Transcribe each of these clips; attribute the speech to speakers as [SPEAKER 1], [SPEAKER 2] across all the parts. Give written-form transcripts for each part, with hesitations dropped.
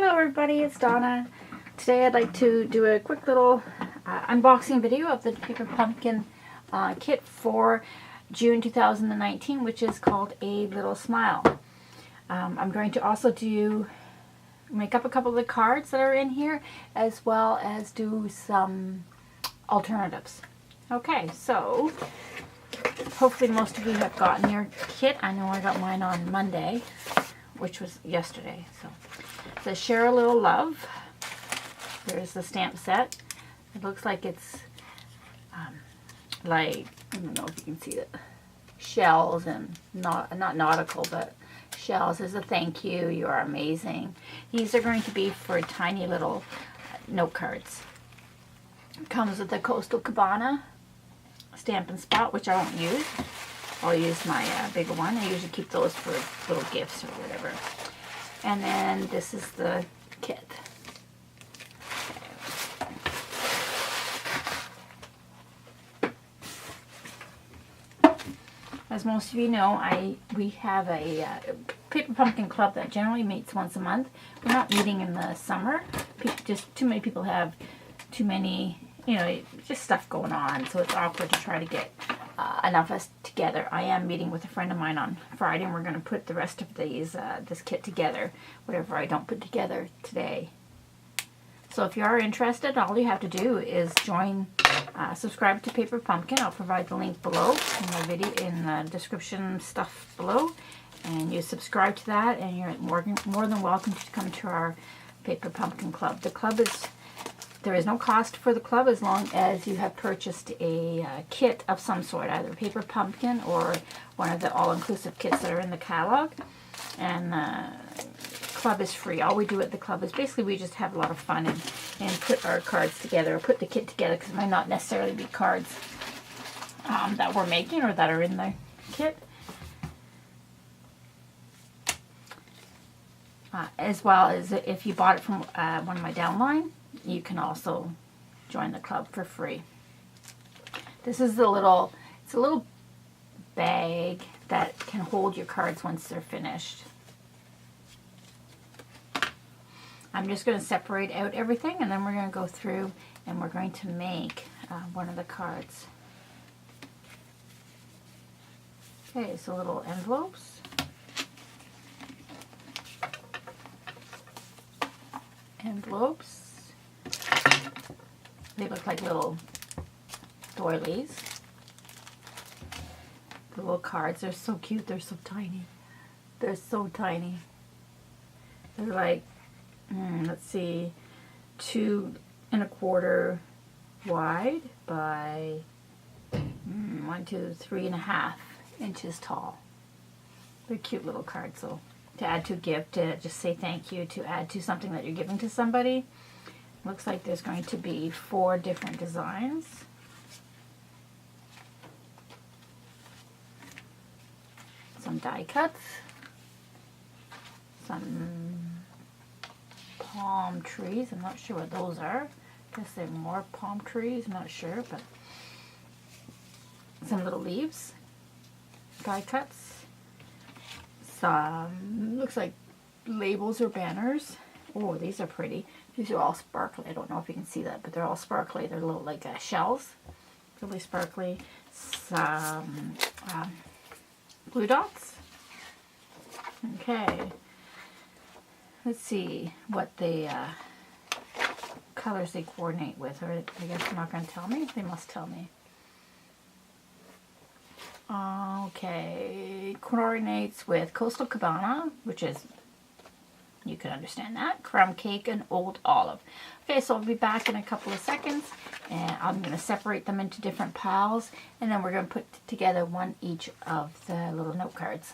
[SPEAKER 1] Hello everybody, it's Donna. Today I'd like to do a quick little unboxing video of the Paper Pumpkin kit for June 2019, which is called A Little Smile. I'm going to also make up a couple of the cards that are in here, as well as do some alternatives. Okay, so hopefully most of you have gotten your kit. I know I got mine on Monday, which was yesterday. So it says share a little love. There's the stamp set. It looks like it's like, I don't know if you can see it, shells and not nautical, but shells. As a thank you, you are amazing. These are going to be for tiny little note cards. It comes with the Coastal Cabana Stampin' Spot, which I won't use. I'll use my bigger one. I usually keep those for little gifts or whatever. And then this is the kit. As most of you know, we have a Paper Pumpkin Club that generally meets once a month. We're not meeting in the summer. Just too many people have too many, just stuff going on, so it's awkward to try to get enough of us together. I am meeting with a friend of mine on Friday, and we're going to put the rest of this kit together, whatever I don't put together today. So if you are interested, all you have to do is subscribe to Paper Pumpkin. I'll provide the link below in the video, in the description stuff below, and you subscribe to that, and you're more than welcome to come to our Paper Pumpkin Club. There is no cost for the club as long as you have purchased a kit of some sort, either Paper Pumpkin or one of the all-inclusive kits that are in the catalog. And club is free. All we do at the club is basically we just have a lot of fun and put our cards together, or put the kit together, because it might not necessarily be cards that we're making or that are in the kit. As well as if you bought it from one of my downline, you can also join the club for free. This is it's a little bag that can hold your cards once they're finished. I'm just going to separate out everything, and then we're going to go through and we're going to make one of the cards. Okay, so little envelopes. They look like little doilies. The little cards, they're so cute, they're so tiny. They're so tiny. They're like, let's see, 2 1/4 wide by 1, 2, 3.5 inches tall. They're cute little cards, so to add to a gift, to just say thank you, to add to something that you're giving to somebody. Looks like there's going to be 4 different designs. Some die cuts. Some palm trees. I'm not sure what those are. I guess they're more palm trees. I'm not sure, but some little leaves. Die cuts. Some looks like labels or banners. Oh, these are pretty. These are all sparkly. I don't know if you can see that, but they're all sparkly. They're little like shells. Really sparkly. Some glue dots. Okay. Let's see what the colors they coordinate with. Or I guess they're not going to tell me. They must tell me. Okay. Coordinates with Coastal Cabana, which is, you can understand that, Crumb Cake, and Old Olive. Okay, so I'll be back in a couple of seconds, and I'm going to separate them into different piles, and then we're going to put together one each of the little note cards.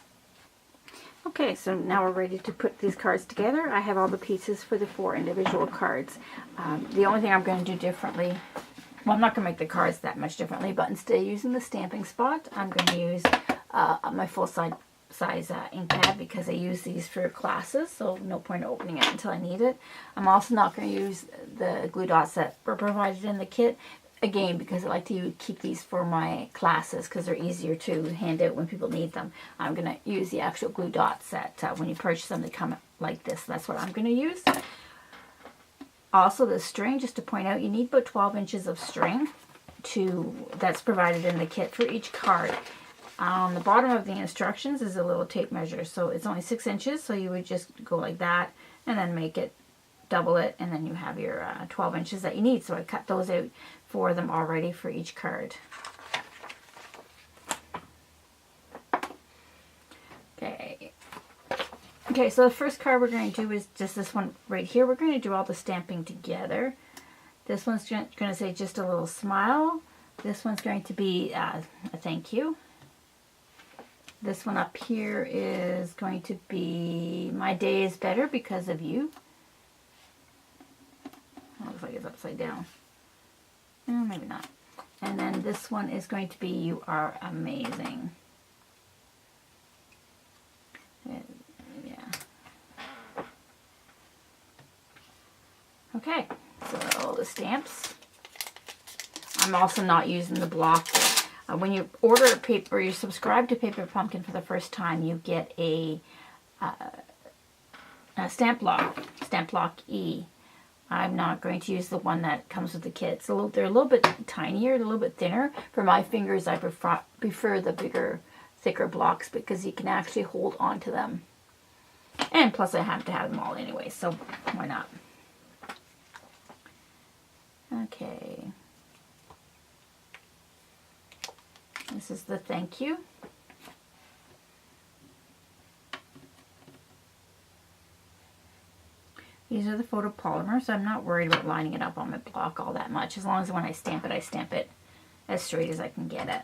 [SPEAKER 1] Okay, so now we're ready to put these cards together. I have all the pieces for the 4 individual cards. The only thing I'm going to do differently, well, I'm not going to make the cards that much differently, but instead of using the stamping spot, I'm going to use my full-size ink pad, because I use these for classes, so no point opening it until I need it. I'm also not going to use the glue dots that were provided in the kit, again, because I like to keep these for my classes because they're easier to hand out when people need them. I'm going to use the actual glue dots that when you purchase them, they come like this. That's what I'm going to use. Also, the string, just to point out, you need about 12 inches of string that's provided in the kit for each card. On the bottom of the instructions is a little tape measure, so it's only 6 inches, so you would just go like that and then make it, double it, and then you have your 12 inches that you need. So I cut those out for them already for each card. Okay, so the first card we're going to do is just this one right here. We're going to do all the stamping together. This one's going to say just a little smile. This one's going to be a thank you. This one up here is going to be my day is better because of you. It looks like it's upside down. Maybe not. And then this one is going to be you are amazing. Okay, so the stamps. I'm also not using the block. When you order a paper, you subscribe to Paper Pumpkin for the first time, you get a stamp block, Stamp Block E. I'm not going to use the one that comes with the kit. They're a little bit tinier, a little bit thinner. For my fingers, I prefer the bigger, thicker blocks because you can actually hold on to them. And plus, I have to have them all anyway, so why not? Okay. This is the thank you. These are the photopolymers, so I'm not worried about lining it up on my block all that much. As long as when I stamp it as straight as I can get it.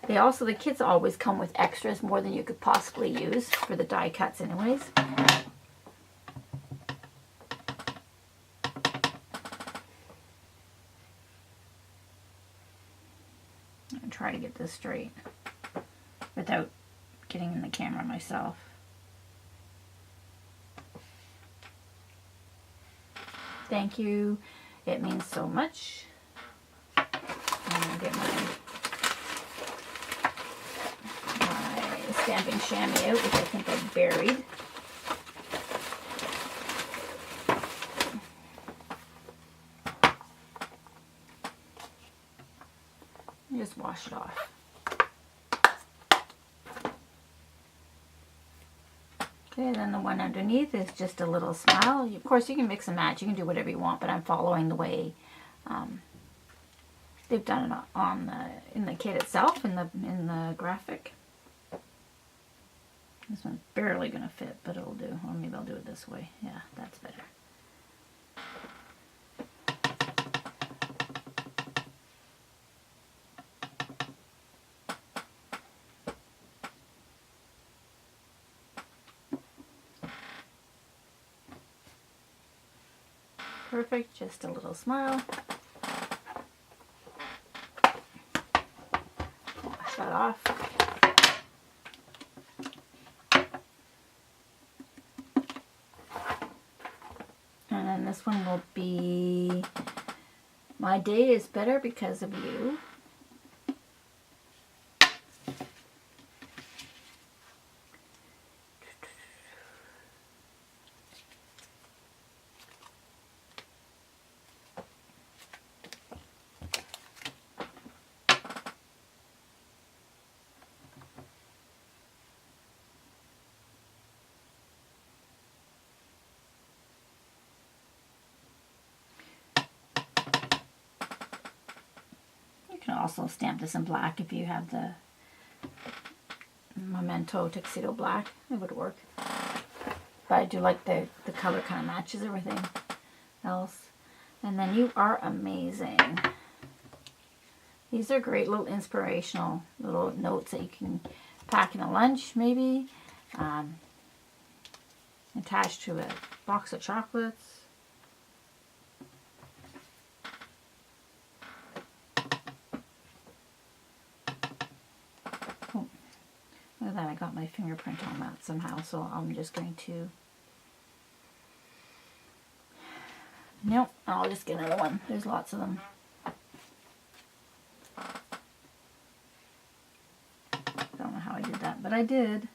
[SPEAKER 1] The kits always come with extras, more than you could possibly use for the die cuts anyways. I'm trying to get this straight without getting in the camera myself. Thank you. It means so much. I'll get my stamping chamois out, which I think I buried. Just wash it off. Okay, then the one underneath is just a little smile. Of course, you can mix and match. You can do whatever you want, but I'm following the way they've done it in the kit itself, in the graphic. This one's barely going to fit, but it'll do. Or maybe I'll do it this way. Yeah, that's better. Perfect, just a little smile. Wash that off. And then this one will be my day is better because of you. You can also stamp this in black if you have the Memento Tuxedo Black. It would work. But I do like the color kind of matches everything else. And then you are amazing. These are great little inspirational little notes that you can pack in a lunch maybe. Attached to a box of chocolates. Look at that, I got my fingerprint on that somehow, so I'm just going to... Nope, I'll just get another one. There's lots of them. Don't know how I did that, but I did.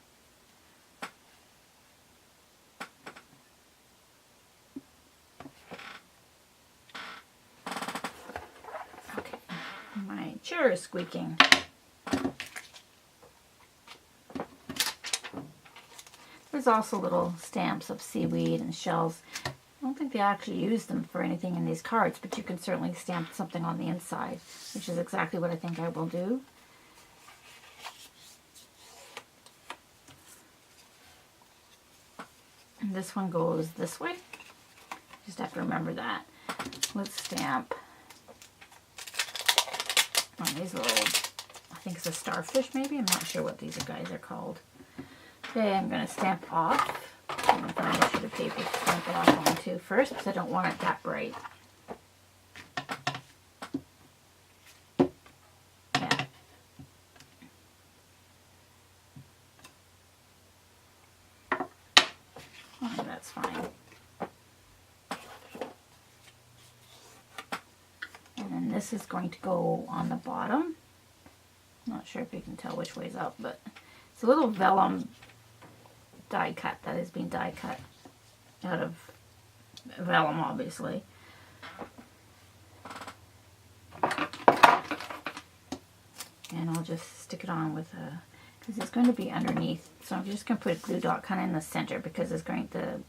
[SPEAKER 1] chair is squeaking. There's also little stamps of seaweed and shells. I don't think they actually use them for anything in these cards, but you can certainly stamp something on the inside, which is exactly what I think I will do. And this one goes this way. Just have to remember that. Let's stamp on these little, I think it's a starfish maybe. I'm not sure what these guys are called. Okay, I'm going to stamp off. I'm going to find a sheet of paper to stamp it off onto first because I don't want it that bright. Yeah. Oh, that's fine. And then this is going to go on the bottom. Not sure if you can tell which way's up, but it's a little vellum die cut that is being die cut out of vellum, obviously. And I'll just stick it on with a, because it's going to be underneath, so I'm just going to put a glue dot kind of in the center because it's going, the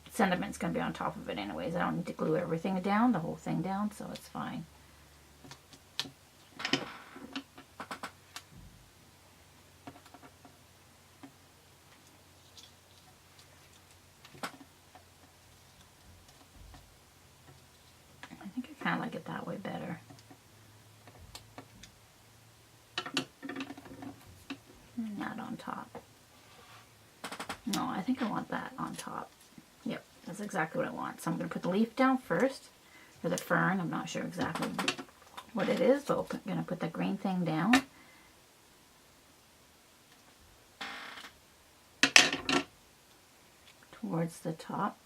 [SPEAKER 1] sentiment's going to be on top of it anyways. I don't need to glue everything down, the whole thing down, so it's fine. I like it that way better. And that on top. No, I think I want that on top. Yep, that's exactly what I want. So I'm going to put the leaf down first, or the fern. I'm not sure exactly what it is, but I'm going to put the green thing down. Towards the top.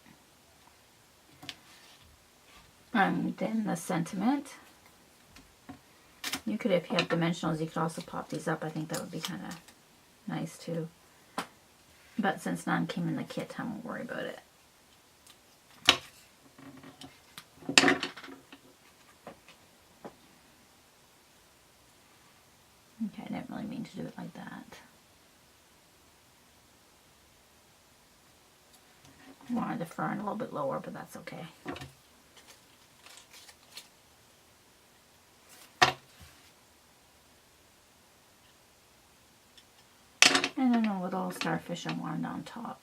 [SPEAKER 1] And then the sentiment. You could, if you have dimensionals, you could also pop these up. I think that would be kind of nice too. But since none came in the kit, I won't worry about it. Okay, I didn't really mean to do it like that. I wanted the fern a little bit lower, but that's okay. And then a little starfish I wanted on top.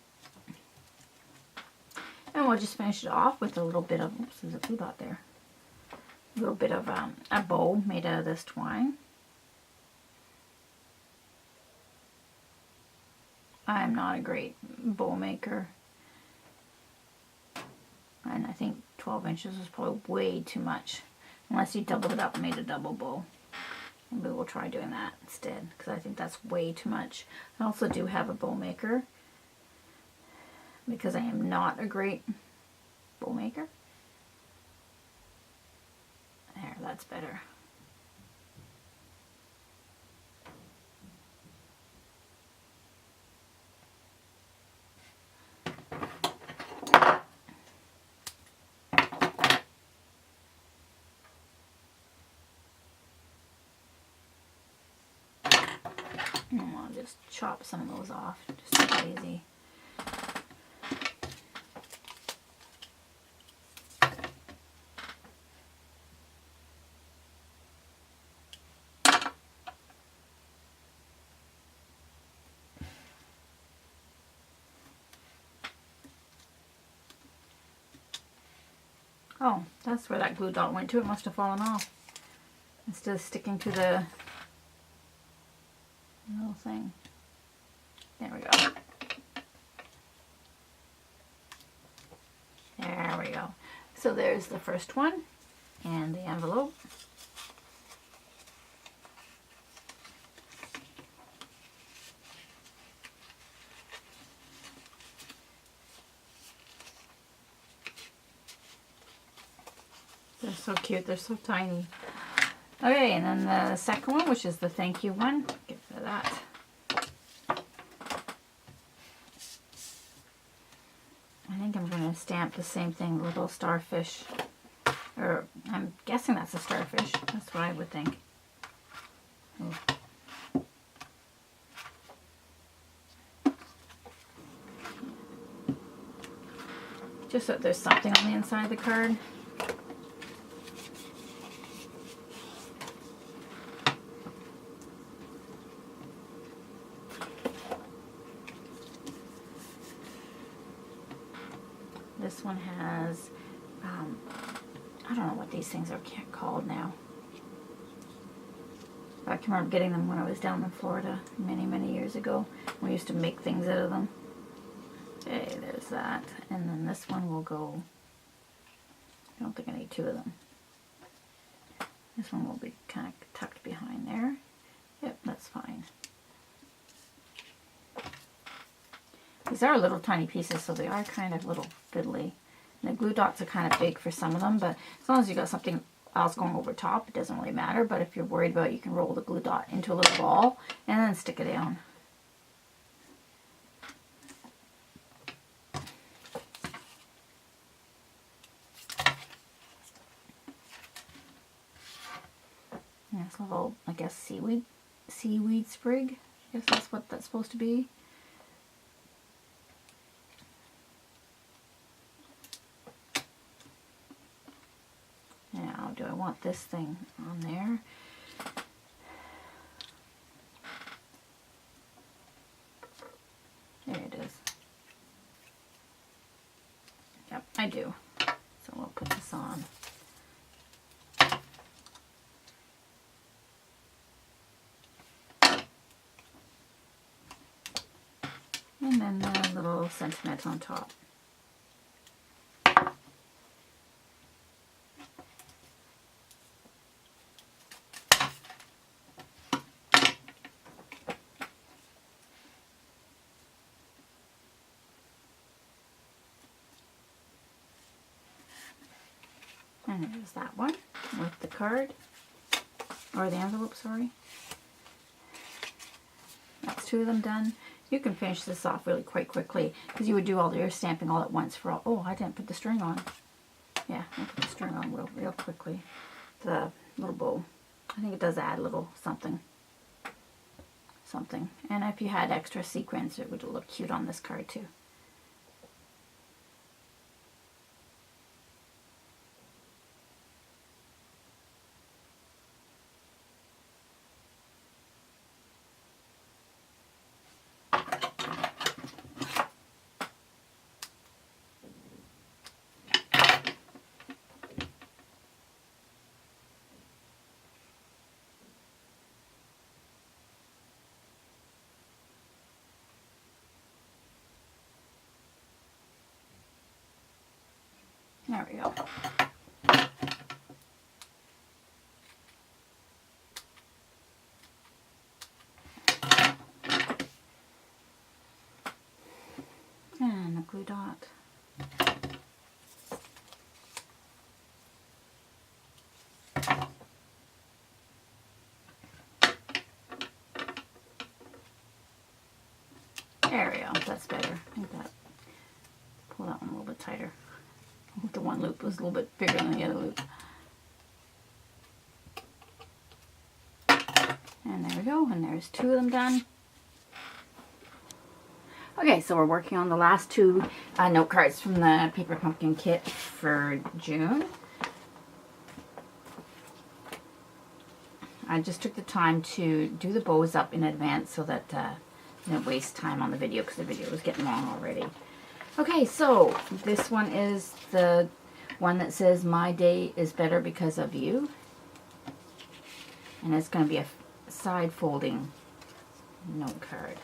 [SPEAKER 1] And we'll just finish it off with a little bit of, oops, there's a glue dot there. A little bit of a bow made out of this twine. I'm not a great bow maker. And I think 12 inches is probably way too much. Unless you doubled it up and made a double bow. Maybe we'll try doing that instead, because I think that's way too much. I also do have a bow maker, because I am not a great bow maker. There, that's better. And I'll just chop some of those off, just to be lazy. Oh, that's where that glue dot went to. It must have fallen off. Instead of sticking to the little thing. There we go. There we go. So there's the first one and the envelope. They're so cute. They're so tiny. Okay, and then the second one, which is the thank you one. Get rid of that. I think I'm going to stamp the same thing, little starfish. Or I'm guessing that's a starfish. That's what I would think. just so there's something on the inside of the card. This one has, I don't know what these things are called now. I can remember getting them when I was down in Florida many, many years ago. We used to make things out of them. Okay, there's that. And then this one will go, I don't think I need two of them. This one will be kind of tucked behind there. Yep, that's fine. These are little tiny pieces, so they are kind of little fiddly. And the glue dots are kind of big for some of them, but as long as you got something else going over top, it doesn't really matter. But if you're worried about it, you can roll the glue dot into a little ball and then stick it down. Nice little, I guess, seaweed sprig. I guess that's what that's supposed to be. Now, do I want this thing on there? There it is. Yep, I do. So we'll put this on. And then the little sentiment on top. And there's that one with the card, or the envelope, sorry. That's two of them done. You can finish this off really quite quickly because you would do all your stamping all at once for all. Oh, I didn't put the string on. Yeah, I'll put the string on real quickly. The little bow. I think it does add a little something. And if you had extra sequins, it would look cute on this card too. There we go. And a glue dot. There we go. That's better. I think that. Pull that one a little bit tighter. The one loop was a little bit bigger than the other loop. And there we go, and there's two of them done. Okay, so we're working on the last two note cards from the Paper Pumpkin kit for June. I just took the time to do the bows up in advance so that I didn't waste time on the video because the video was getting long already. Okay, so this one is the one that says, "My day is better because of you." And it's going to be a side folding note card.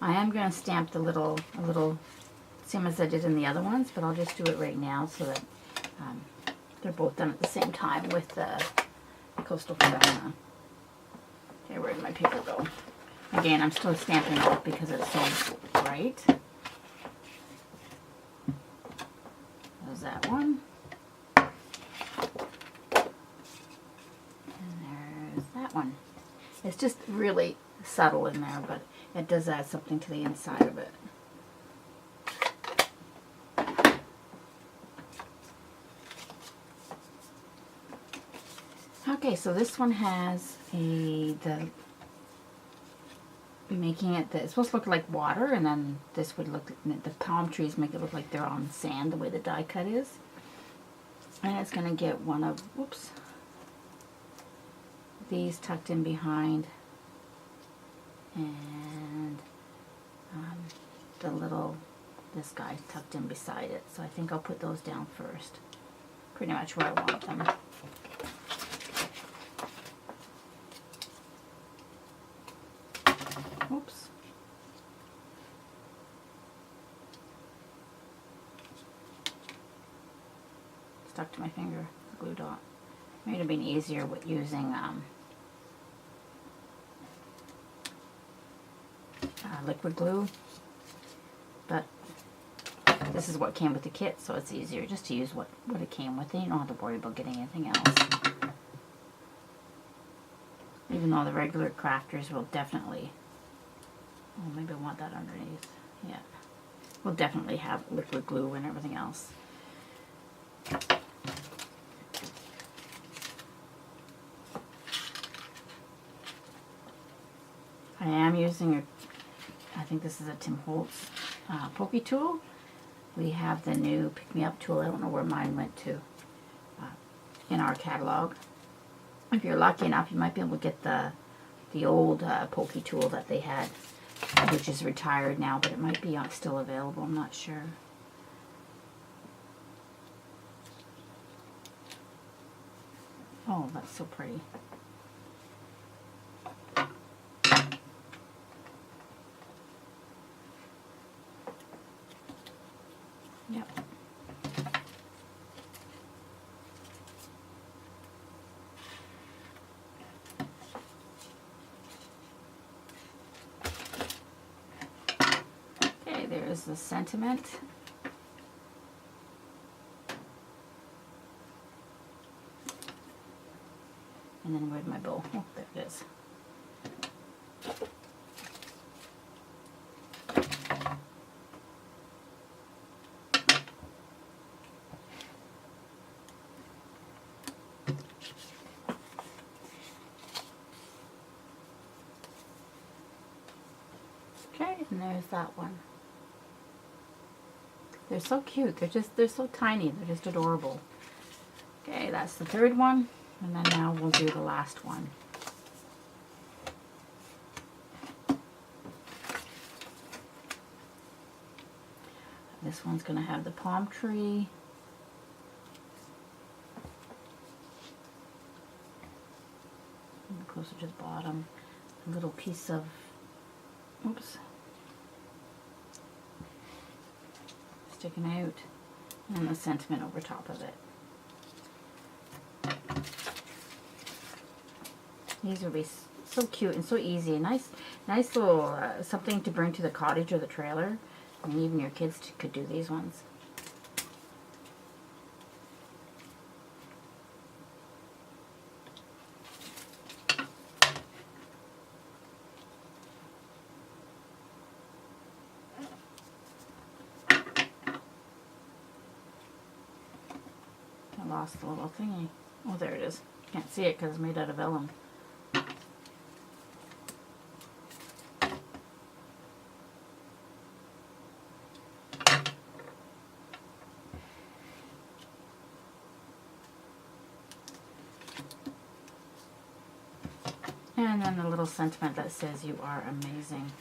[SPEAKER 1] I am going to stamp a little, same as I did in the other ones, but I'll just do it right now so that they're both done at the same time with the Coastal Fauna. Okay, where did my paper go? Again, I'm still stamping it because it's so bright. There's that one. And there's that one. It's just really subtle in there, but it does add something to the inside of it. Okay, so this one has the making it, it's supposed to look like water, and then this would look, the palm trees make it look like they're on sand the way the die cut is. And it's going to get one of, whoops, these tucked in behind, and the little, this guy tucked in beside it. So I think I'll put those down first, pretty much where I want them. Oops. Stuck to my finger, the glue dot. Might have been easier with using liquid glue, but this is what came with the kit, so it's easier just to use what it came with, and you don't have to worry about getting anything else. Even though the regular crafters will definitely, oh, maybe I want that underneath, yeah, we'll definitely have liquid glue and everything else. I am using I think this is a Tim Holtz pokey tool. We have the new Pick Me Up tool. I don't know where mine went to in our catalog. If you're lucky enough, you might be able to get the old pokey tool that they had, which is retired now, but it might be still available. I'm not sure. Oh, that's so pretty. Yep. Okay, there's the sentiment. And then where'd my bow? Oh, there it is. Okay, and there's that one. They're so cute. They're so tiny. They're just adorable. Okay, that's the third one. And then now we'll do the last one. This one's going to have the palm tree. Closer to the bottom. A little piece of, oops, sticking out. And the sentiment over top of it. These will be so cute and so easy. Nice little something to bring to the cottage or the trailer. I mean, even your kids could do these ones. I lost the little thingy. Oh, there it is. Can't see it because it's made out of vellum. And then the little sentiment that says, "You are amazing."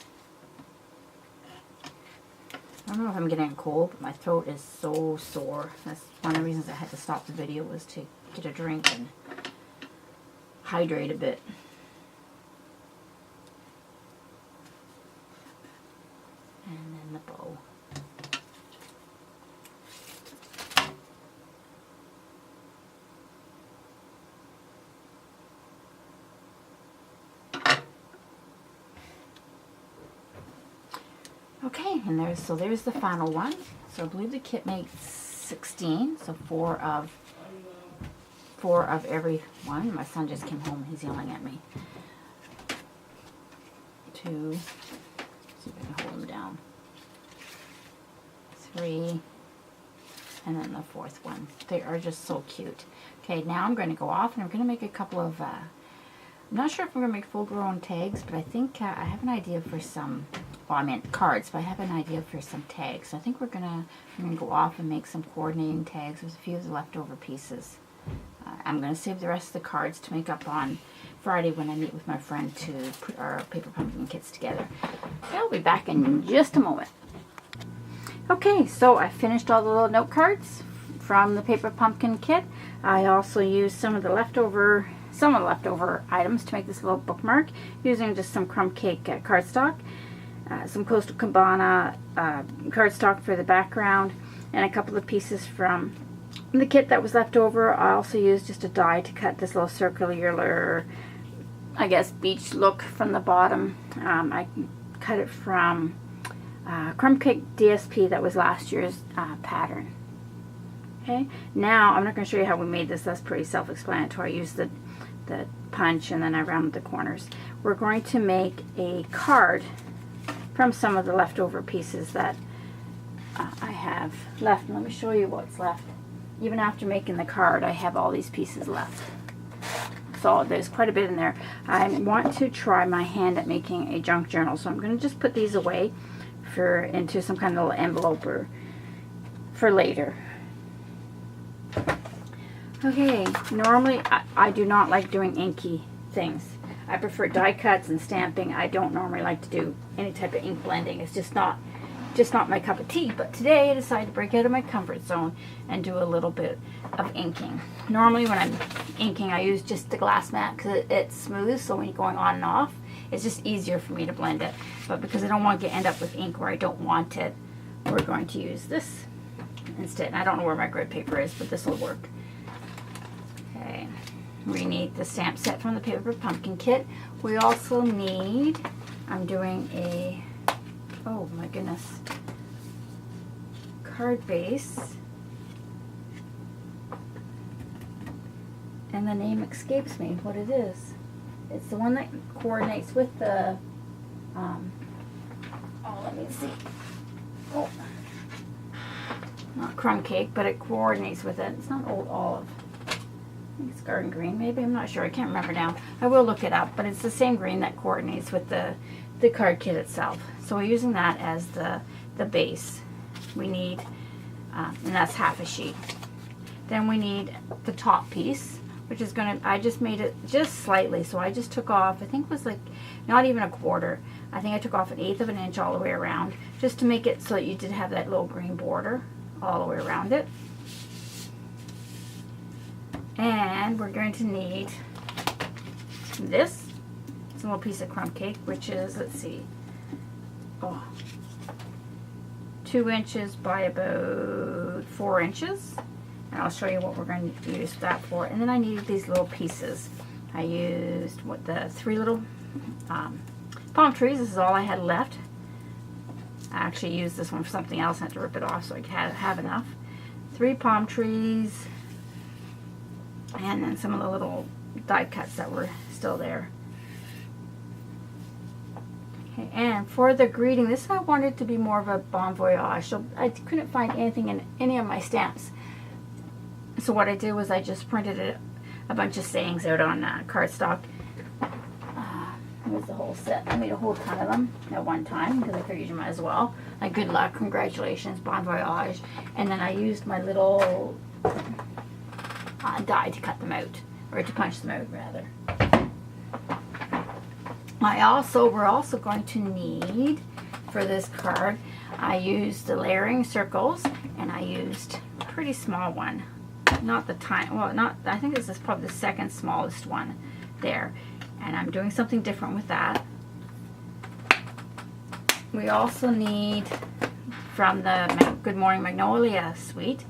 [SPEAKER 1] I don't know if I'm getting a cold, but my throat is so sore. That's one of the reasons I had to stop the video, was to get a drink and hydrate a bit. And then the bow. Okay, and there's the final one. So I believe the kit makes 16, so four of every one. My son just came home, he's yelling at me. 2, see if I can hold him down. 3, and then the fourth one. They are just so cute. Okay, now I'm going to go off and I'm going to make a couple of I'm not sure if I'm going to make full-grown tags, but I think I have an idea for some, well, I meant cards, but I have an idea for some tags. So I think we're gonna go off and make some coordinating tags with a few of the leftover pieces. I'm going to save the rest of the cards to make up on Friday when I meet with my friend to put our paper pumpkin kits together. I'll be back in just a moment. Okay, so I finished all the little note cards from the paper pumpkin kit. I also used some of the leftover items to make this little bookmark using just some crumb cake cardstock, some Coastal Cabana cardstock for the background, and a couple of pieces from the kit that was left over. I also used just a die to cut this little circular, I guess, beach look from the bottom. I cut it from Crumb Cake DSP that was last year's pattern. Okay, now I'm not going to show you how we made this. That's pretty self-explanatory. I used the punch and then I rounded the corners. We're going to make a card from some of the leftover pieces that I have left. And let me show you what's left. Even after making the card, I have all these pieces left. So there's quite a bit in there. I want to try my hand at making a junk journal, so I'm going to just put these away into some kind of little envelope for later. Okay, normally I do not like doing inky things. I prefer die cuts and stamping. I don't normally like to do any type of ink blending. It's just not my cup of tea. But today I decided to break out of my comfort zone and do a little bit of inking. Normally when I'm inking, I use just the glass mat because it's smooth, so when you're going on and off, it's just easier for me to blend it. But because I don't want to end up with ink where I don't want it, we're going to use this instead. And I don't know where my grid paper is, but this will work. Okay, we need the stamp set from the Paper Pumpkin Kit. We also need, I'm doing a, oh my goodness, card base. And the name escapes me what it is. It's the one that coordinates with the, oh, let me see. Oh, not crumb cake, but it coordinates with it. It's not Old Olive. I think it's Garden Green, maybe. I'm not sure. I can't remember now. I will look it up, but it's the same green that coordinates with the card kit itself. So we're using that as the base. We need, and that's half a sheet. Then we need the top piece, which is going to, I just made it just slightly. So I just took off, I think it was like not even a quarter. I think I took off 1/8 of an inch all the way around, just to make it so that you did have that little green border all the way around it. And we're going to need this. It's a little piece of crumb cake, which is, let's see, 2 inches by about 4 inches. And I'll show you what we're going to use that for. And then I needed these little pieces. I used the 3 little palm trees. This is all I had left. I actually used this one for something else. I had to rip it off so I could have enough. 3 palm trees. And then some of the little die cuts that were still there. Okay, and for the greeting, this I wanted to be more of a bon voyage. So I couldn't find anything in any of my stamps. So what I did was I just printed a bunch of sayings out on cardstock. Here's the whole set. I made a whole ton of them at one time because I figured you might as well. Like good luck, congratulations, bon voyage. And then I used my little die to cut them out, or to punch them out rather. We're also going to need, for this card, I used the layering circles, and I used a pretty small one. Not the tiny, well, not, I think this is probably the second smallest one there. And I'm doing something different with that. We also need, from the Good Morning Magnolia suite,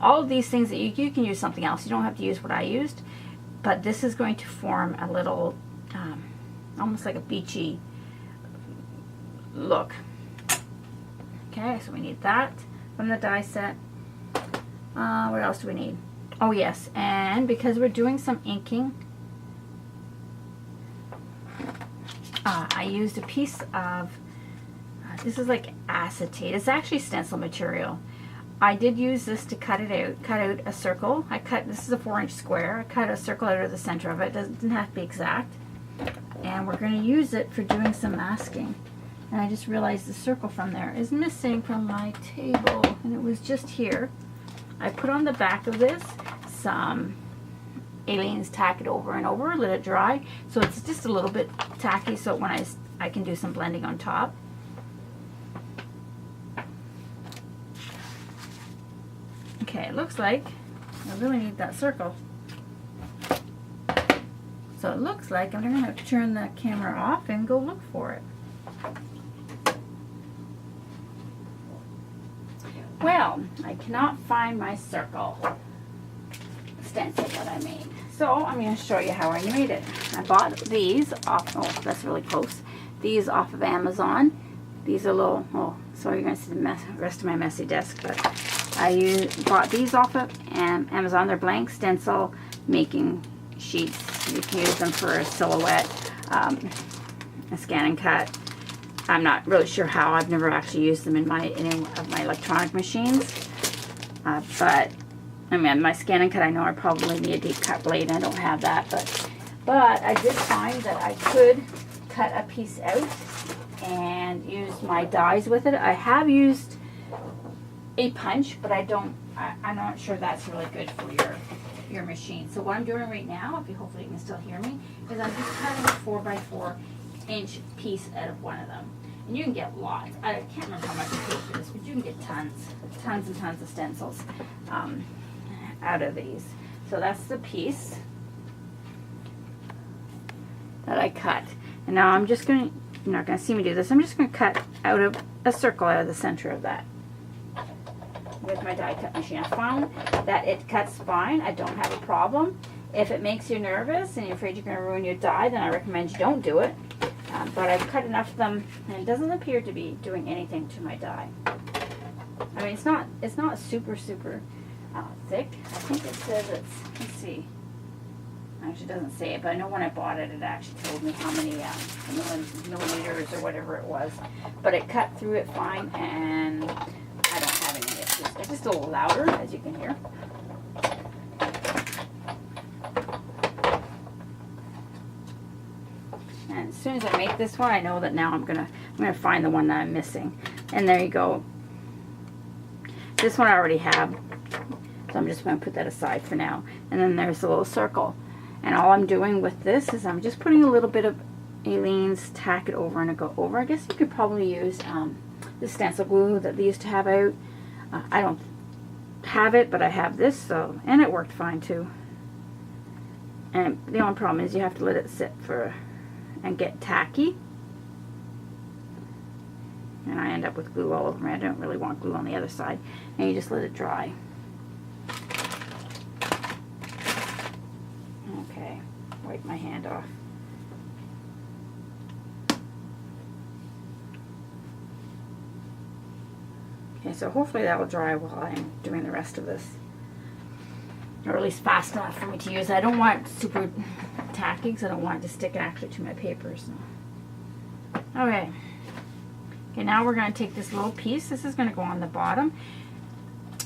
[SPEAKER 1] all of these things that you can use something else. You don't have to use what I used, but this is going to form a little, almost like a beachy look. Okay, so we need that from the die set. What else do we need? Oh yes, and because we're doing some inking, I used a piece of, this is like acetate. It's actually stencil material. I did use this to cut out a circle. This is a 4-inch square. I cut a circle out of the center of it. It doesn't have to be exact. And we're going to use it for doing some masking. And I just realized the circle from there is missing from my table, and it was just here. I put on the back of this some Aleene's Tack It Over and Over, let it dry, so it's just a little bit tacky, so when I can do some blending on top. Okay, it looks like I really need that circle. So it looks like I'm going to have to turn the camera off and go look for it. Well, I cannot find my circle stencil that I made. So I'm going to show you how I made it. I bought these off, oh, that's really close. These off of Amazon. These are little, oh, sorry you're going to see the rest of my messy desk, but I bought these off of Amazon. They're blank stencil making sheets. You can use them for a silhouette, a scan and cut. I'm not really sure how. I've never actually used them in any of my electronic machines. But I mean, my scan and cut, I know I probably need a deep cut blade. I don't have that, but I did find that I could cut a piece out and use my dies with it. I have used a punch, but I'm not sure that's really good for your machine. So what I'm doing right now, hopefully you can still hear me, is I'm just cutting a 4x4 inch piece out of one of them. And you can get lots. I can't remember how much it takes for this, but you can get tons and tons of stencils out of these. So that's the piece that I cut. And now I'm just going to, you're not going to see me do this, I'm just going to cut out of a circle out of the center of that with my die cut machine. I found that it cuts fine. I don't have a problem. If it makes you nervous and you're afraid you're going to ruin your die, then I recommend you don't do it. But I've cut enough of them, and it doesn't appear to be doing anything to my die. I mean, it's not super thick. I think it says it's, let's see. Actually, it doesn't say it, but I know when I bought it, it actually told me how many millimeters or whatever it was. But it cut through it fine, and I don't have any issues. It's just a little louder, as you can hear. And as soon as I make this one, I know that now I'm gonna find the one that I'm missing. And there you go. This one I already have, so I'm just gonna put that aside for now. And then there's a little circle. And all I'm doing with this is I'm just putting a little bit of Aleene's Tack It Over and Go Over. I guess you could probably use the stencil glue that they used to have out. I don't have it, but I have this, so, and it worked fine too. And the only problem is you have to let it sit and get tacky. And I end up with glue all over me. I don't really want glue on the other side. And you just let it dry. Okay, wipe my hand off. Okay, so hopefully that will dry while I'm doing the rest of this. Or at least fast enough for me to use. I don't want super tacky because I don't want it to stick actually to my paper. So. Okay, now we're going to take this little piece. This is going to go on the bottom.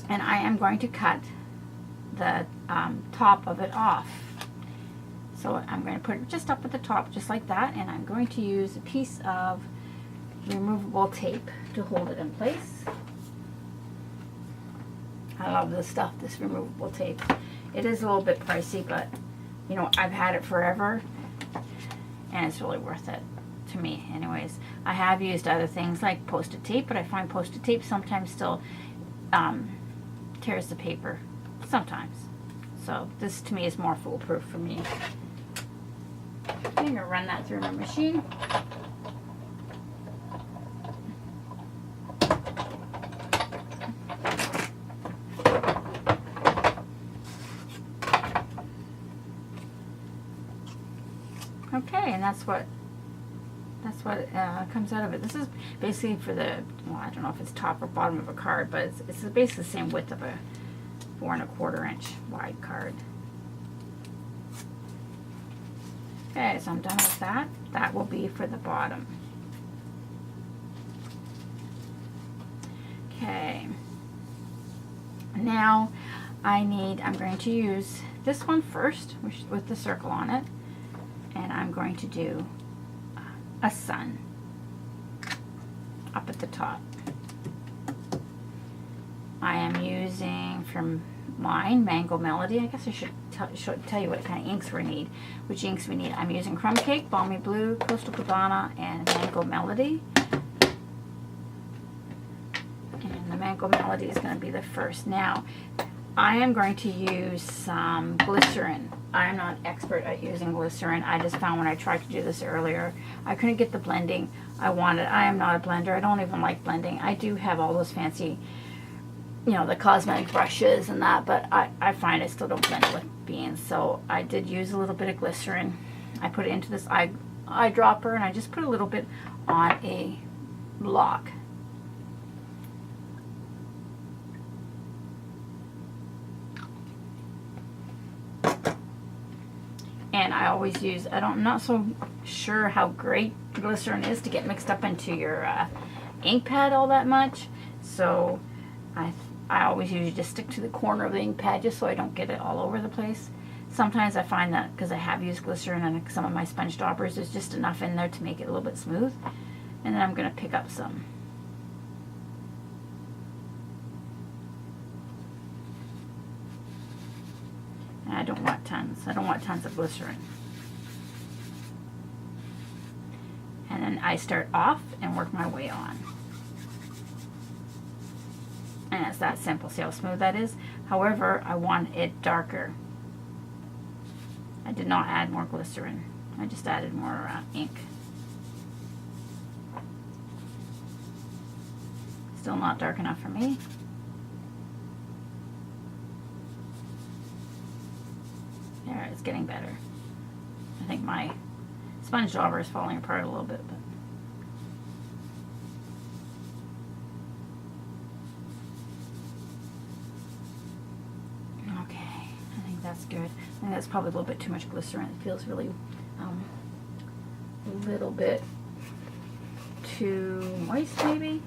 [SPEAKER 1] And I am going to cut the top of it off. So I'm going to put it just up at the top, just like that. And I'm going to use a piece of removable tape to hold it in place. I love this stuff, this removable tape. It is a little bit pricey, but you know, I've had it forever and it's really worth it to me anyways. I have used other things like Post-it tape, but I find Post-it tape sometimes still tears the paper sometimes. So this to me is more foolproof for me. I'm going to run that through my machine. Okay, and that's what comes out of it. This is basically for the, well, I don't know if it's top or bottom of a card, but it's basically the same width of a 4 1/4 inch wide card. Okay, so I'm done with that. That will be for the bottom. Okay. Now I'm going to use this one first with the circle on it, and I'm going to do a sun up at the top. I am using from mine Mango Melody. I guess I should tell you what kind of inks we need, which inks we need. I'm using Crumb Cake, Balmy Blue, Coastal Cabana, and Mango Melody. And the Mango Melody is going to be the first. Now, I am going to use some glycerin. I'm not an expert at using glycerin. I just found when I tried to do this earlier, I couldn't get the blending I wanted. I am not a blender. I don't even like blending. I do have all those fancy, you know, the cosmetic brushes and that, but I find I still don't blend with beans. So I did use a little bit of glycerin. I put it into this eyedropper, and I just put a little bit on a block. And I always use, I'm not so sure how great glycerin is to get mixed up into your ink pad all that much. So I always usually just stick to the corner of the ink pad just so I don't get it all over the place. Sometimes I find that because I have used glycerin on some of my sponge daubers, there's just enough in there to make it a little bit smooth. And then I'm going to pick up some. And I don't want tons. I don't want tons of glycerin. And then I start off and work my way on. And it's that simple. See how smooth that is? However, I want it darker. I did not add more glycerin. I just added more ink. Still not dark enough for me. There, it's getting better. I think my sponge dauber is falling apart a little bit, but okay, I think that's good. I think that's probably a little bit too much glycerin. It feels really a little bit too moist, maybe.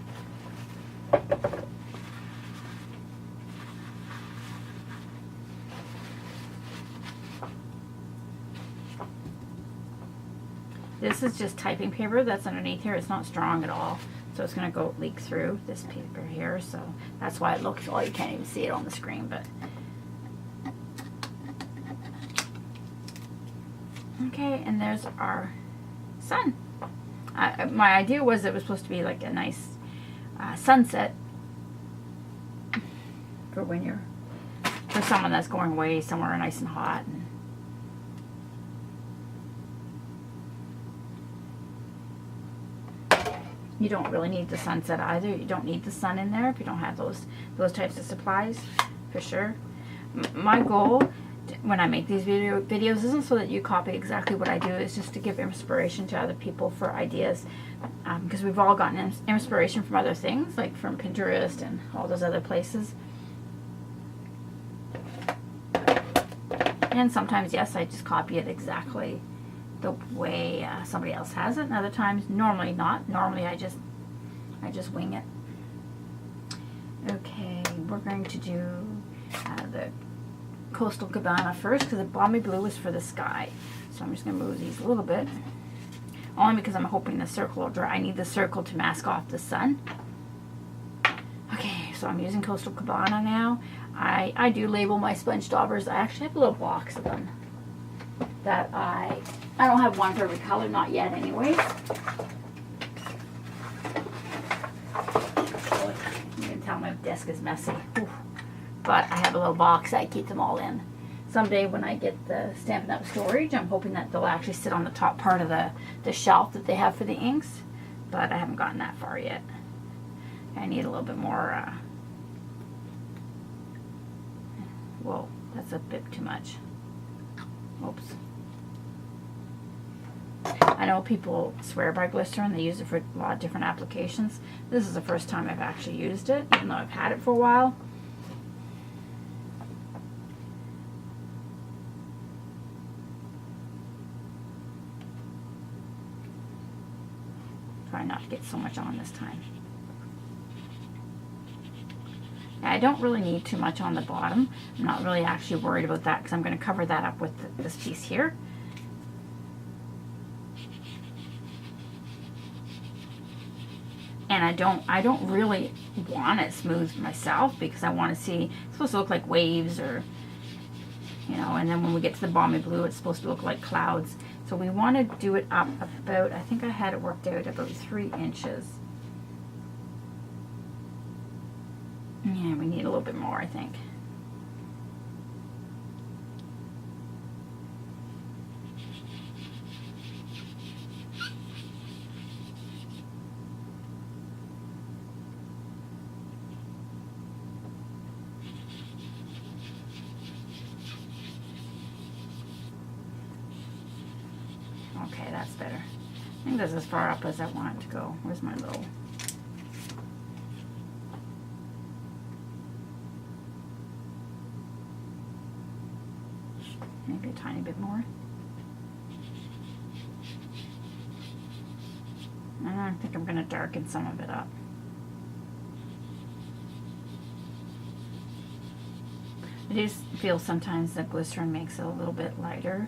[SPEAKER 1] This is just typing paper that's underneath here. It's not strong at all, so it's going to go leak through this paper here. So that's why it looks, well, you can't even see it on the screen, but okay. And there's our sun. My idea was it was supposed to be like a nice sunset for when you're, for someone that's going away somewhere nice and hot. And you don't really need the sunset either. You don't need the sun in there if you don't have those types of supplies, for sure. My goal when I make these videos isn't so that you copy exactly what I do. It's just to give inspiration to other people for ideas, because we've all gotten inspiration from other things, like from Pinterest and all those other places. And sometimes, yes, I just copy it exactly the way somebody else has it, and other times, normally not. Normally I just wing it. Okay, we're going to do the Coastal Cabana first, because the Balmy Blue is for the sky. So I'm just going to move these a little bit, only because I'm hoping the circle will dry. I need the circle to mask off the sun. Okay, so I'm using Coastal Cabana now. I do label my sponge daubers. I actually have a little box of them that I don't have one for every color, not yet anyway. You can tell my desk is messy. Oof. But I have a little box I keep them all in. Someday when I get the Stampin' Up! Storage, I'm hoping that they'll actually sit on the top part of the shelf that they have for the inks. But I haven't gotten that far yet. I need a little bit more, whoa, that's a bit too much. Oops. I know people swear by glycerin. They use it for a lot of different applications. This is the first time I've actually used it, even though I've had it for a while. Try not to get so much on this time. I don't really need too much on the bottom. I'm not really actually worried about that because I'm going to cover that up with this piece here. And I don't really want it smooth myself because I want to see, it's supposed to look like waves or, you know, and then when we get to the balmy blue, it's supposed to look like clouds. So we want to do it up about, I think I had it worked out about 3 inches. Yeah, we need a little bit more, I think. Okay, that's better. I think that's as far up as I want it to go. Where's my little... Maybe a tiny bit more. And I think I'm going to darken some of it up. I just feel sometimes that glycerin makes it a little bit lighter.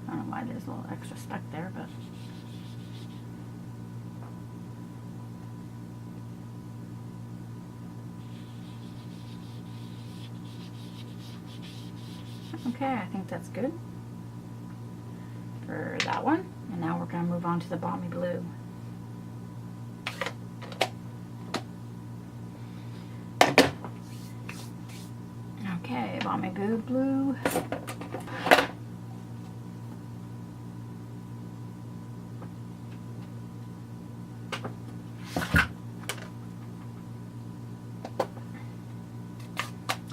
[SPEAKER 1] I don't know why there's a little extra stuck there, but okay, I think that's good for that one. And now we're going to move on to the balmy blue. Okay, balmy blue.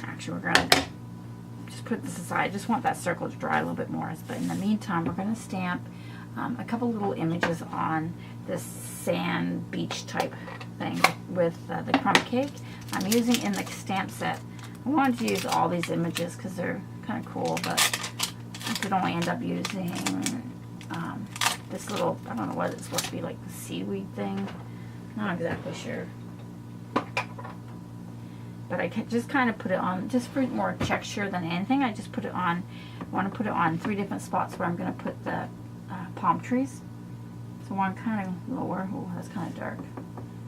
[SPEAKER 1] Actually, we're going to just put this aside. I just want that circle to dry a little bit more. But in the meantime, we're going to stamp a couple little images on this sand beach type thing with the crumb cake. I'm using in the stamp set. I wanted to use all these images because they're kind of cool, but I could only end up using this little, I don't know what it's supposed to be, like the seaweed thing. Not exactly sure. But I can just kind of put it on, just for more texture than anything. I just put it on, I want to put it on 3 different spots where I'm going to put the palm trees. So one kind of lower. Oh, that's kind of dark,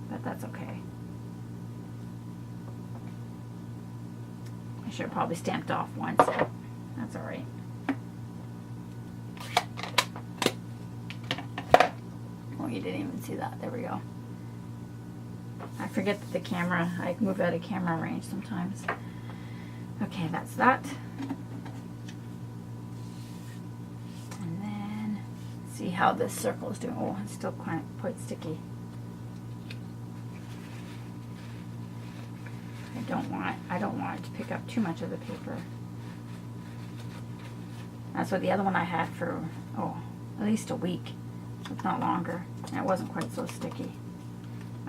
[SPEAKER 1] but that's okay. I should have probably stamped off once, but that's all right. Oh, you didn't even see that. There we go. I forget that the camera, I move out of camera range sometimes. Okay, that's that. And then see how this circle is doing. Oh, it's still quite sticky. I don't want it to pick up too much of the paper. That's what the other one I had for, at least a week, if not longer. And it wasn't quite so sticky.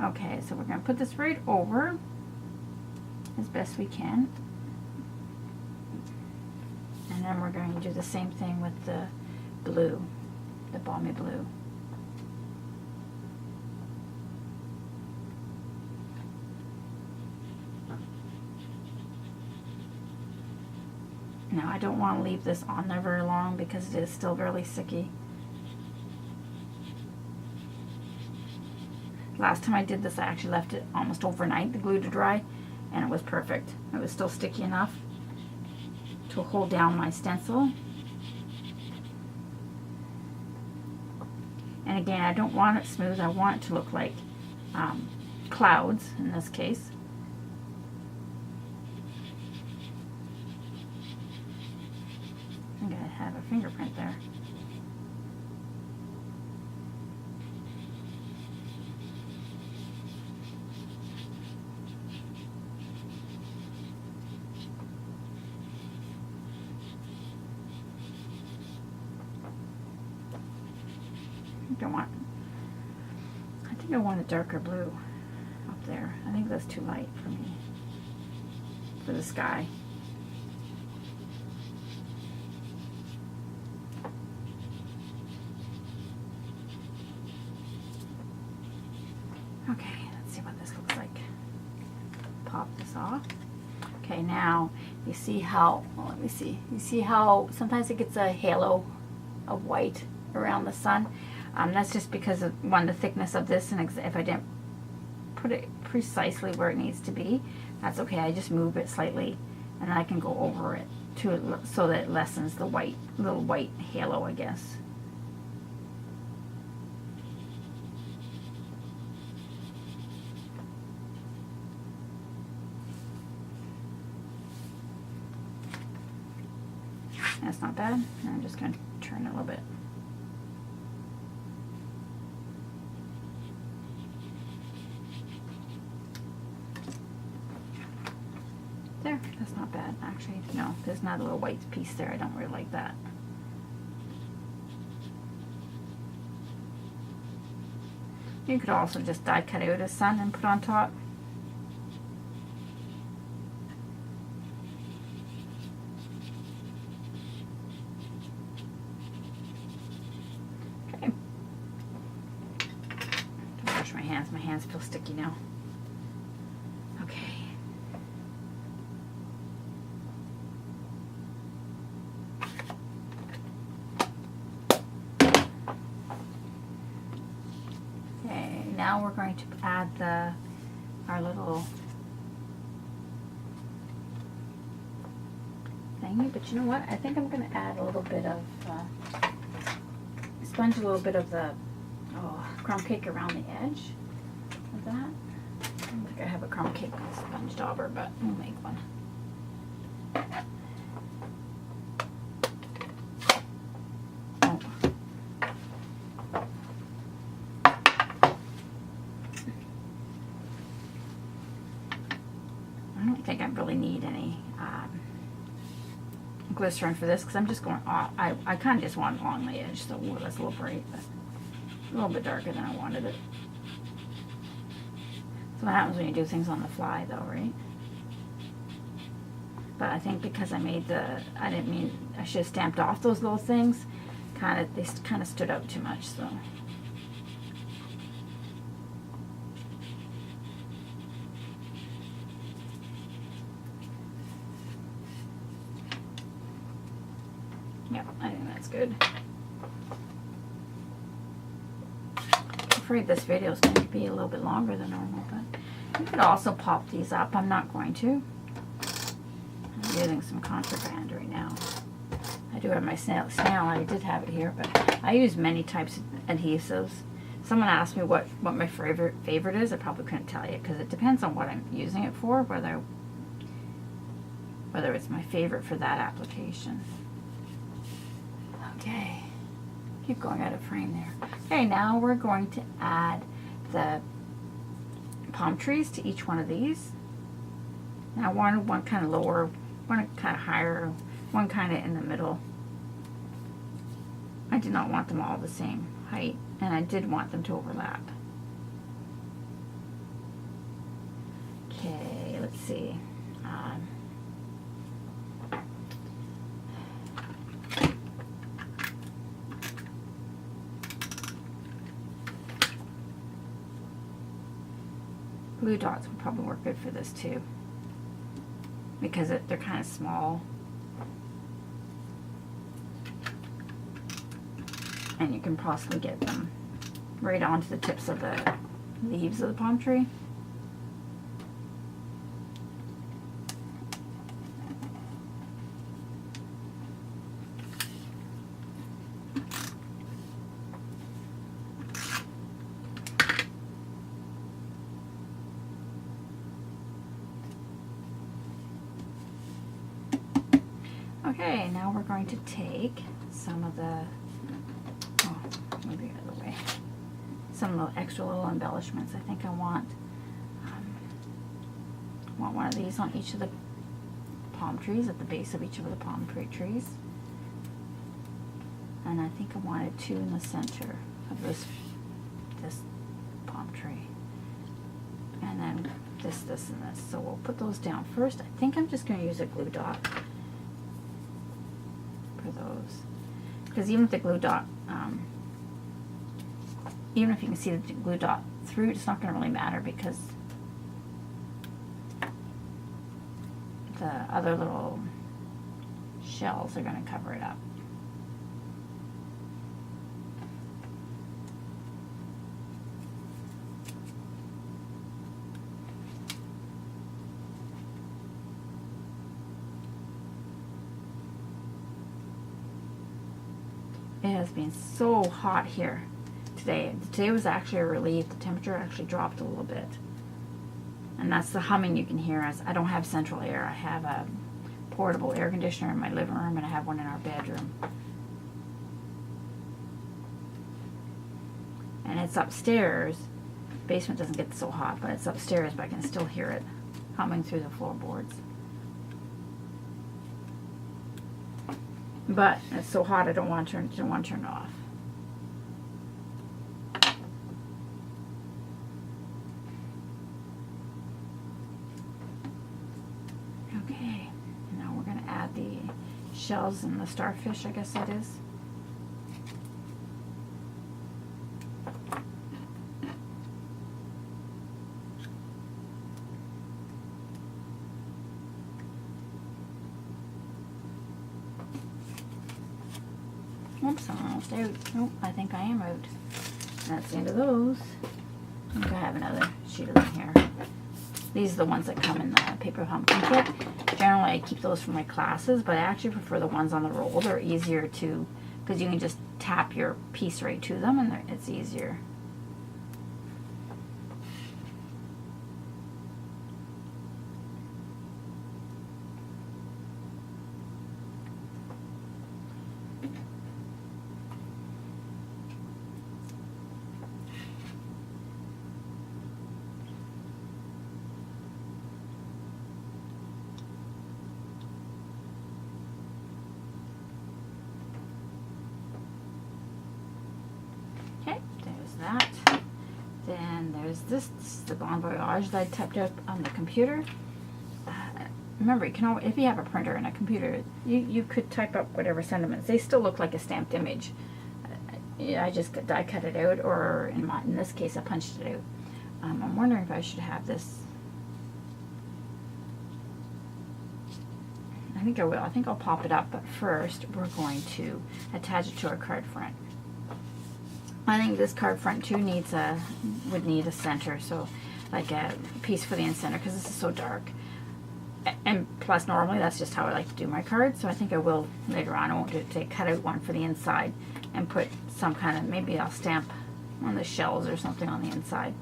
[SPEAKER 1] Okay, so we're going to put this right over as best we can. And then we're going to do the same thing with the blue, the balmy blue. Now I don't want to leave this on there very long because it is still really sticky. Last time I did this, I actually left it almost overnight, the glue to dry, and it was perfect. It was still sticky enough to hold down my stencil. And again, I don't want it smooth. I want it to look like clouds in this case. I think I have a fingerprint there. I think I want a darker blue. up there. I think that's too light for me, for the sky. Okay, let's see what this looks like. Pop this off. Okay, now you see how, well, let me see. You see how sometimes it gets a halo of white around the sun? That's just because of, one, the thickness of this, and if I didn't put it precisely where it needs to be, that's okay. I just move it slightly, and I can go over it so that it lessens the white, little white halo, I guess. That's not bad. And I'm just going to turn it a little bit. There, that's not bad. Actually, no, there's not a little white piece there. I don't really like that. You could also just die cut out a sun and put on top. Okay. Don't wash my hands. My hands feel sticky now. Okay. Now we're going to add our little thingy, but you know what? I think I'm going to add a little bit of, sponge a little bit of the crumb cake around the edge of that. I don't think I have a crumb cake sponge dauber, but we'll make one. I don't think I really need any glycerin for this because I'm just going off. I kind of just want it along the edge, so that's a little bright, but a little bit darker than I wanted it. So what happens when you do things on the fly, though, right? But I think because I made I should have stamped off those little things. They kind of stood out too much, so. Yep, I think that's good. I'm afraid this video is going to be a little bit longer than normal, but you could also pop these up. I'm not going to. I'm using some contraband right now. I do have my snail. I did have it here, but I use many types of adhesives. Someone asked me what my favorite is. I probably couldn't tell you because it depends on what I'm using it for, whether it's my favorite for that application. Okay, keep going out of frame there. Okay, now we're going to add the palm trees to each one of these. Now I wanted one kind of lower, one kind of higher, one kind of in the middle. I did not want them all the same height, and I did want them to overlap. Okay, let's see. Blue dots would probably work good for this too, because they're kind of small, and you can possibly get them right onto the tips of the leaves of the palm tree. Okay, now we're going to take some of the, maybe the other way, some of the extra little embellishments. I think I want one of these on each of the palm trees, at the base of each of the palm trees. And I think I wanted two in the center of this palm tree. And this, and this. So we'll put those down first. I think I'm just going to use a glue dot for those. Because even with the glue dot, even if you can see the glue dot through, it's not going to really matter because the other little shells are going to cover it up. It has been so hot here today. Today was actually a relief. The temperature actually dropped a little bit. And that's the humming you can hear. As I don't have central air. I have a portable air conditioner in my living room, and I have one in our bedroom. And it's upstairs. Basement doesn't get so hot, but it's upstairs, but I can still hear it humming through the floorboards. But it's so hot I don't want to turn it off. Okay, and now we're going to add the shells and the starfish, I guess that is. Oops, I'm almost out. Nope, I think I am out. And that's the end of those. I think I have another sheet of them here. These are the ones that come in the paper pumpkin kit. Generally, I keep those for my classes, but I actually prefer the ones on the roll. They're easier to, because you can just tap your piece right to them, and it's easier. Okay, there's that. Then there's this. This is the Bon Voyage that I typed up on the computer. Remember, you can always, if you have a printer and a computer, you could type up whatever sentiments. They still look like a stamped image. I just die cut it out, or in this case, I punched it out. I'm wondering if I should have this. I think I will. I think I'll pop it up, but first we're going to attach it to our card front. I think this card front too would need a center, so like a piece for the in-center, because this is so dark. And plus, normally that's just how I like to do my cards, so I think I will later on. I won't do it today. Cut out one for the inside and put some kind of, maybe I'll stamp one of the shells or something on the inside.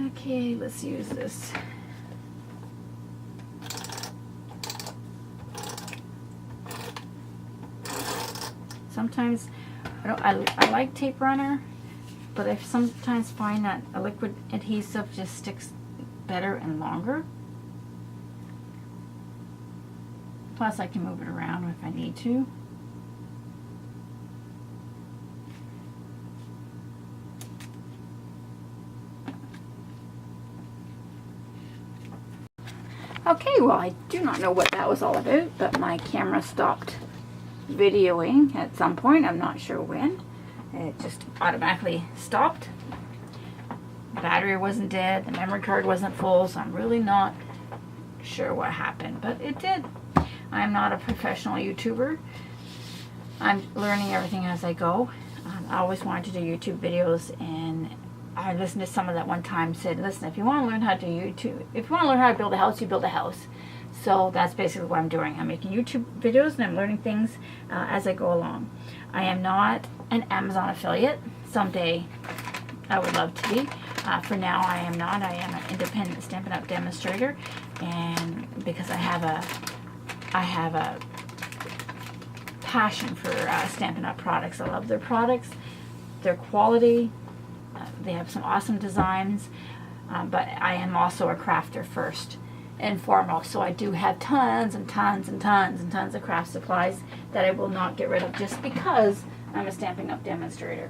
[SPEAKER 1] Okay, let's use this. Sometimes I like tape runner, but I sometimes find that a liquid adhesive just sticks better and longer. Plus I can move it around if I need to. Okay, well, I do not know what that was all about, but my camera stopped videoing at some point. I'm not sure when. It just automatically stopped. The battery wasn't dead, the memory card wasn't full, so I'm really not sure what happened, but it did. I'm not a professional YouTuber. I'm learning everything as I go. I always wanted to do YouTube videos, and I listened to someone that one time said, listen, if you want to learn how to do YouTube, if you want to learn how to build a house, you build a house. So that's basically what I'm doing. I'm making YouTube videos and I'm learning things as I go along. I am not an Amazon affiliate. Someday I would love to be. For now I am not. I am an independent Stampin' Up! Demonstrator, and because I have a passion for Stampin' Up! Products. I love their products, their quality. They have some awesome designs, but I am also a crafter first and foremost, so I do have tons and tons and tons and tons of craft supplies that I will not get rid of just because I'm a Stampin' Up! Demonstrator.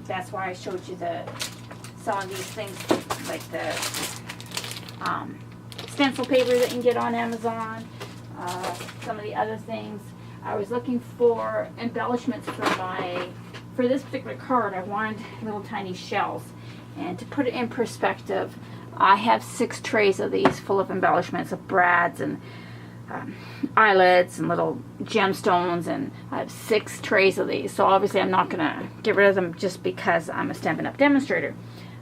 [SPEAKER 1] That's why I showed you the some of these things, like the stencil paper that you can get on Amazon, some of the other things. I was looking for embellishments for this particular card. I wanted little tiny shells. And to put it in perspective, I have 6 trays of these full of embellishments of brads and eyelets and little gemstones, and I have 6 trays of these. So obviously I'm not going to get rid of them just because I'm a Stampin' Up! Demonstrator.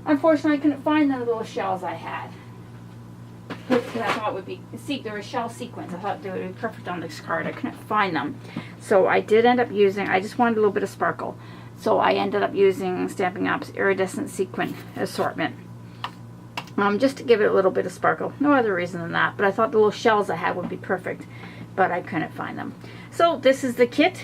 [SPEAKER 1] Unfortunately, I couldn't find the little shells I had. That I thought would be, there were shell sequins. I thought they would be perfect on this card. I couldn't find them. So I did end up using, I just wanted a little bit of sparkle. So I ended up using Stampin' Up's Iridescent Sequin assortment. Just to give it a little bit of sparkle. No other reason than that. But I thought the little shells I had would be perfect. But I couldn't find them. So this is the kit.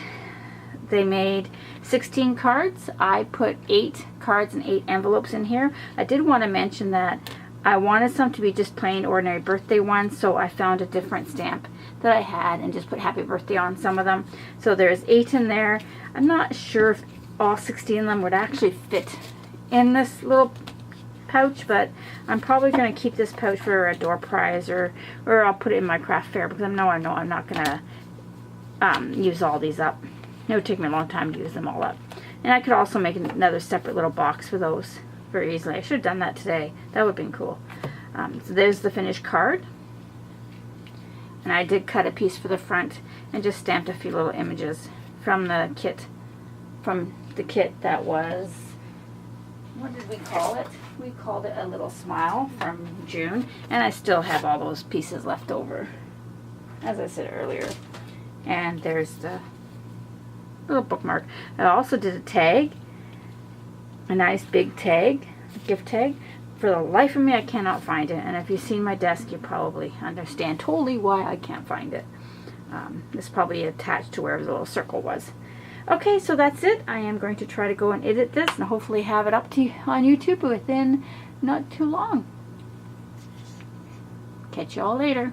[SPEAKER 1] They made 16 cards. I put 8 cards and 8 envelopes in here. I did want to mention that I wanted some to be just plain ordinary birthday ones, so I found a different stamp that I had and just put happy birthday on some of them. So there's 8 in there. I'm not sure if all 16 of them would actually fit in this little pouch, but I'm probably going to keep this pouch for a door prize, or I'll put it in my craft fair, because I know I'm not going to use all these up. It would take me a long time to use them all up. And I could also make another separate little box for those very easily. I should have done that today. That would have been cool. So there's the finished card. And I did cut a piece for the front and just stamped a few little images from the kit. From the kit that was, what did we call it? We called it A Little Smile from June. And I still have all those pieces left over, as I said earlier. And there's the little bookmark. I also did a tag. A nice big tag, a gift tag. For the life of me, I cannot find it. And if you've seen my desk, you probably understand totally why I can't find it. It's probably attached to wherever the little circle was. Okay, so that's it. I am going to try to go and edit this and hopefully have it up to on YouTube within not too long. Catch you all later.